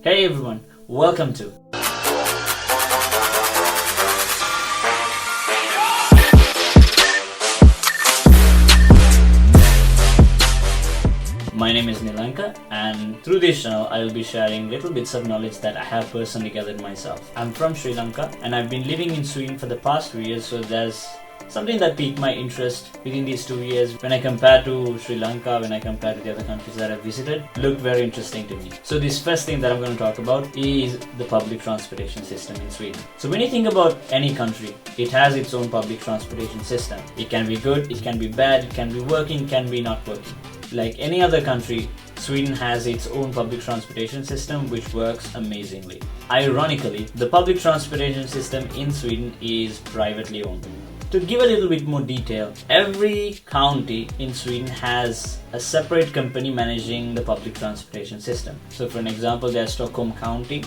Hey everyone, welcome to My name is Nilanka, and through this channel I will be sharing little bits of knowledge that I have personally gathered myself. I'm from Sri Lanka and I've been living in Sweden for the past 2 years, so there's something that piqued my interest within these 2 years. When I compare to Sri Lanka, when I compare to the other countries that I've visited, looked very interesting to me. So this first thing that I'm going to talk about is the public transportation system in Sweden. So when you think about any country, it has its own public transportation system. It can be good, it can be bad, it can be working, it can be not working. Like any other country, Sweden has its own public transportation system which works amazingly. Ironically, the public transportation system in Sweden is privately owned. To give a little bit more detail, every county in Sweden has a separate company managing the public transportation system. So for an example, there's Stockholm County,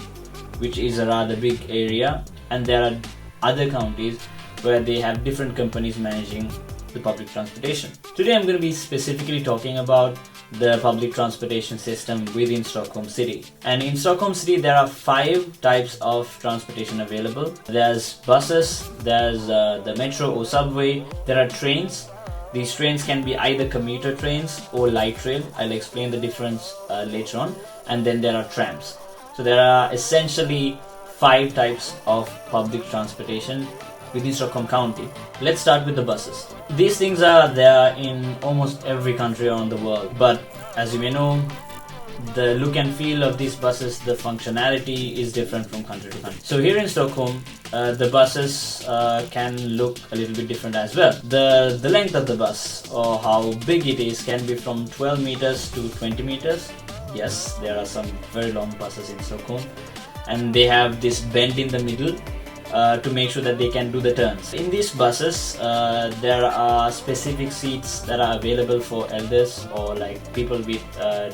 which is a rather big area, and there are other counties where they have different companies managing the public transportation. Today I'm going to be specifically talking about the public transportation system within Stockholm City. And in Stockholm City there are 5 types of transportation available. There's buses, there's the metro or subway, there are trains. These trains can be either commuter trains or light rail. I'll explain the difference later on. And then there are trams. So there are essentially 5 types of public transportation within Stockholm County. Let's start with the buses. These things are there in almost every country around the world, but as you may know, the look and feel of these buses, the functionality is different from country to country. So here in Stockholm, the buses can look a little bit different as well. The length of the bus or how big it is can be from 12 meters to 20 meters. Yes, there are some very long buses in Stockholm, and they have this bend in the middle to make sure that they can do the turns. In these buses, there are specific seats that are available for elders or like people with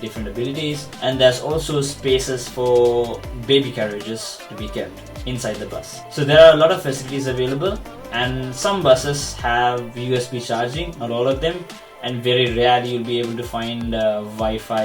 different abilities, and there's also spaces for baby carriages to be kept inside the bus. So there are a lot of facilities available, and some buses have USB charging, not all of them, and very rarely you'll be able to find Wi-Fi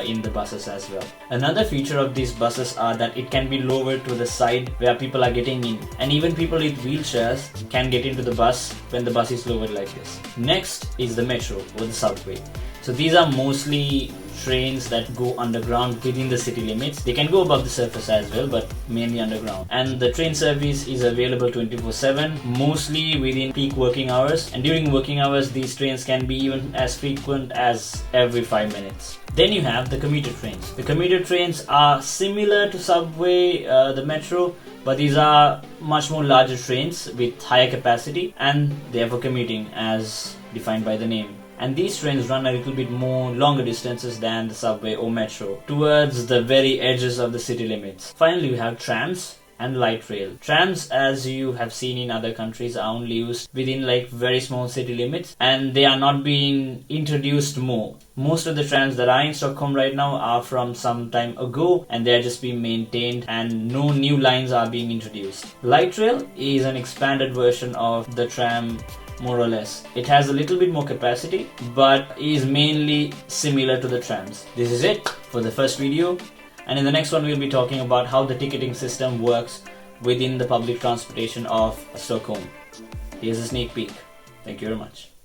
in the buses as well. Another feature of these buses are that it can be lowered to the side where people are getting in, and even people with wheelchairs can get into the bus when the bus is lowered like this. Next is the metro or the subway. So these are mostly trains that go underground within the city limits. They can go above the surface as well, but mainly underground. And the train service is available 24/7, mostly within peak working hours. And during working hours, these trains can be even as frequent as every 5 minutes. Then you have the commuter trains. The commuter trains are similar to subway, the metro, but these are much more larger trains with higher capacity and therefore commuting as defined by the name. And these trains run a little bit more longer distances than the subway or metro, towards the very edges of the city limits. Finally, we have trams and light rail. Trams, as you have seen in other countries, are only used within like very small city limits, and they are not being introduced more. Most of the trams that are in Stockholm right now are from some time ago, and they are just being maintained and no new lines are being introduced. Light rail is an expanded version of the tram, more or less. It has a little bit more capacity, but is mainly similar to the trams. This is it for the first video, and in the next one we'll be talking about how the ticketing system works within the public transportation of Stockholm. Here's a sneak peek. Thank you very much.